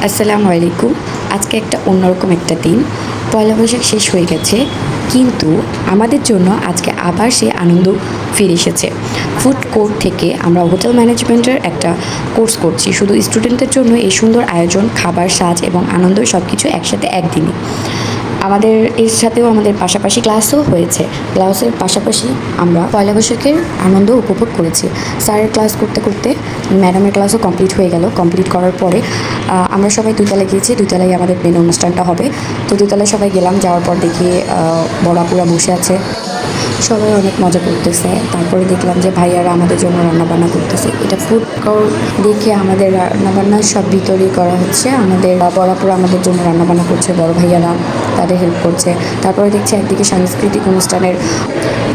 আসসালামু আলাইকুম। আজকে একটা অন্যরকম একটা দিন। পয়লা বৈশাখ শেষ হয়ে গেছে, কিন্তু আমাদের জন্য আজকে আবার সেই আনন্দ ফিরে এসেছে। ফুড কোর্ট থেকে আমরা হোটেল ম্যানেজমেন্টের একটা কোর্স করছি। শুধু স্টুডেন্টদের জন্য এই সুন্দর আয়োজন, খাবার, সাজ এবং আনন্দ সব কিছু একসাথে একদিনই। আমাদের এর সাথেও আমাদের পাশাপাশি ক্লাসও হয়েছে। ক্লাসের পাশাপাশি আমরা পয়লা বৈশাখের আনন্দ উপভোগ করেছি। স্যারের ক্লাস করতে করতে ম্যাডামের ক্লাসও কমপ্লিট হয়ে গেল। কমপ্লিট করার পরে আমরা সবাই দুইতলায় গিয়েছি। দুইতলায় আমাদের মেন অনুষ্ঠানটা হবে। তো দুইতলায় সবাই গেলাম, যাওয়ার পর দেখি বড় আপুরা বসে আছে, সবাই অনেক মজা করতেছে। তারপরে দেখলাম যে ভাইয়ারা আমাদের জন্য রান্নাবান্না করতেছে। এটা ফুড কোর্ট দেখে আমাদের রান্নাবান্না সব ভিতরেই করা হচ্ছে। আমাদের বড়াপুরা আমাদের জন্য রান্নাবান্না করছে, বড় ভাইয়ারা তাদের হেল্প করছে। তারপরে দেখছি একদিকে সাংস্কৃতিক অনুষ্ঠানের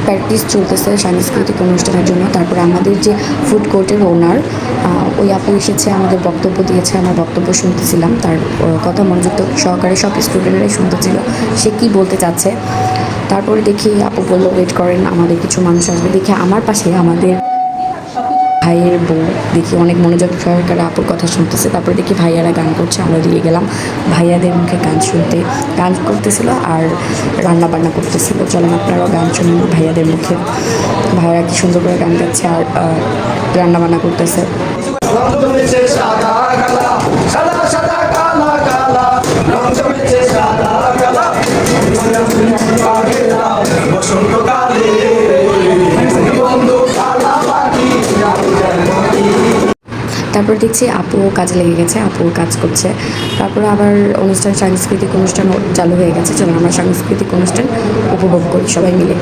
প্র্যাকটিস চলতেছে সাংস্কৃতিক অনুষ্ঠানের জন্য। তারপরে আমাদের যে ফুড কোর্টের ওনার ওই আপু এসেছে, আমাদের বক্তব্য দিয়েছে। আমার বক্তব্য শুনতেছিলাম, তার কথা মনোযোগ সহকারে সব স্টুডেন্টরাই শুনতেছিল সে কী বলতে চাচ্ছে। তারপরে দেখি আপু বললো ওয়েট করেন, আমাদের কিছু মানুষ আসবে। দেখি আমার পাশে আমাদের ভাইয়ের বউ দেখি অনেক মনোযোগ সহকারে আপুর কথা শুনতেছে। তারপরে দেখি ভাইয়ারা গান করছে, আমরা দিয়ে গেলাম ভাইয়াদের মুখে গান শুনতে। গান করতেছিল আর রান্না বান্না করতেছিল। চলেন আপনারাও গান শুনুন ভাইয়াদের মুখে। ভাইয়ারা কি সুন্দর করে গান গাচ্ছে আর রান্না বান্না করতেছে। তারপর দেখছি আপুও কাজে লেগে গেছে, আপুও কাজ করছে। তারপরে আবার সাংস্কৃতিক অনুষ্ঠান চালু হয়ে গেছে। চলুন আমরা সাংস্কৃতিক অনুষ্ঠান উপভোগ করি সবাই মিলে।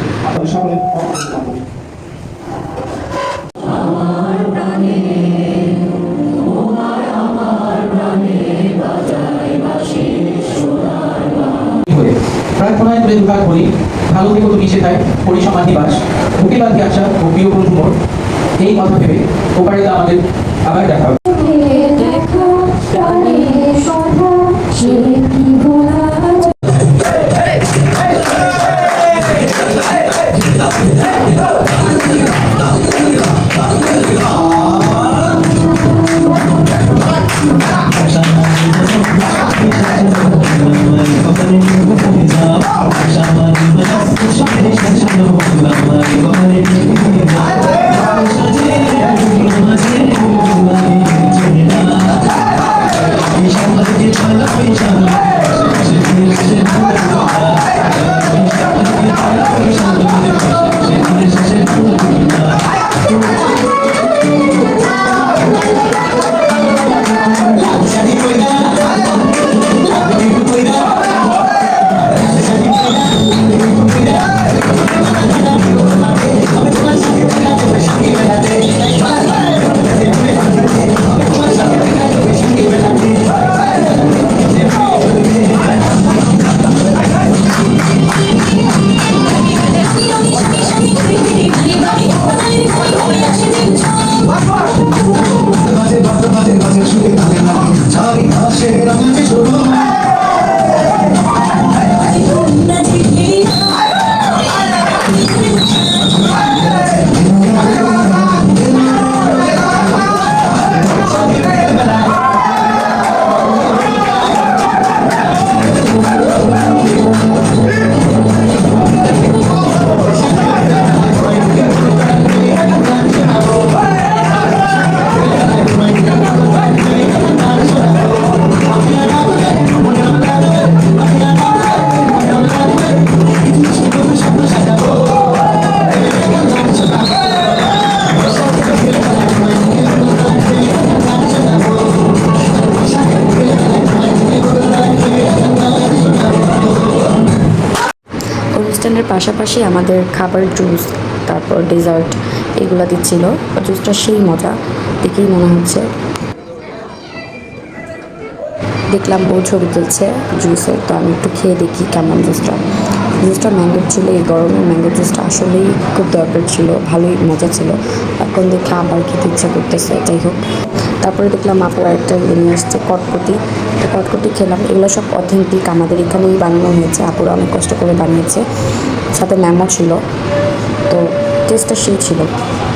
প্রার্থনায় তুলে দুবার করি, ভালো থেকে তো মিশে থাকে পরিসমাধি দিবাস, বুকে বাঁধি আসা ও প্রিয় বন্ধু মোর। এই কথা ভেবে ওপারে আমাদের আবার দেখা হবে। অনুষ্ঠানের পাশাপাশি আমাদের খাবার, জুস, তারপর ডেজার্ট এগুলো দিচ্ছিল। জুসটা সেই মজা দেখেই মনে হচ্ছে। দেখলাম বউ ছবি তুলছে জুসের, তো আমি একটু খেয়ে দেখি কেমন জুসটা ম্যাঙ্গোর ছিল। এই গরমে ম্যাঙ্গো জুসটা আসলেই খুব দরকার ছিল, ভালোই মজা ছিল। এখন দেখে আবার খেতে ইচ্ছা করতেছে। যাই হোক, তারপরে দেখলাম আপু একটা নিয়ে আসছে কটকটি। কটকটি খেলাম। এগুলো সব অথেন্টিক, আমাদের এখানেই বানানো হয়েছে। আপুরা অনেক কষ্ট করে বানিয়েছে, সাথে ম্যামও ছিল। তো টেস্টটা সেই ছিল,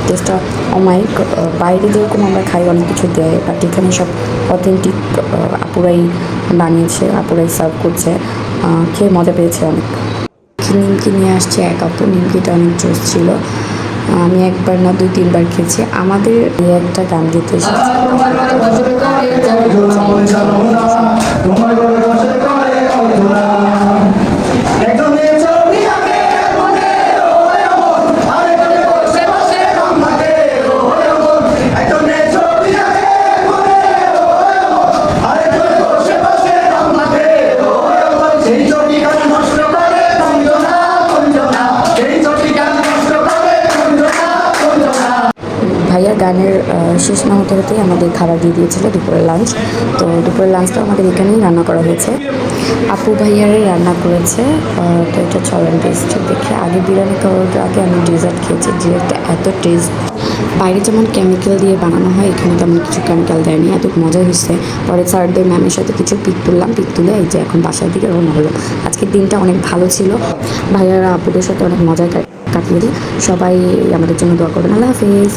টেস্টটা অমায়িক। বাইরে যেরকম আমরা খাই অনেক কিছু দেয়, বাট এখানে সব অথেন্টিক আপুরাই বানিয়েছে, আপুরাই সার্ভ করছে। খেয়ে মজা পেয়েছে অনেক। নিমকি নিয়ে আসছে এক আপু, নিমকিটা অনেক জোস ছিল। আমি একবার না 2-3 বার খেয়েছি। আমাদের এই একটা গান দিতে এসেছে। ভাইয়ার গানের শেষ না হতে হতেই আমাদের খাবার দিয়ে দিয়েছিল, দুপুরের লাঞ্চ। তো দুপুরের লাঞ্চটা আমাদের এখানেই রান্না করা হয়েছে। আপু ভাইয়ারে রান্না করেছে। তো এটা চলেন টেস্ট দেখে। আগে বিরিয়ানি খাওয়ার আগে আমি ডেজার্ট খেয়েছি। ডেজার্টটা এত টেস্ট, বাইরে যেমন কেমিক্যাল দিয়ে বানানো হয়, এখানে তেমন কিছু কেমিক্যাল দেয়নি, এত মজা হয়েছে। পরে স্যার ডে ম্যামের সাথে কিছু পিক তুললাম, পিক তুলে এই যে এখন বাসার দিকে রওনা হলো। আজকের দিনটা অনেক ভালো ছিল। ভাইয়ারা আপুদের সাথে অনেক মজায় কাটিয়ে দিই। সবাই আমাদের জন্য দোয়া করবেন। আল্লাহ হাফিজ।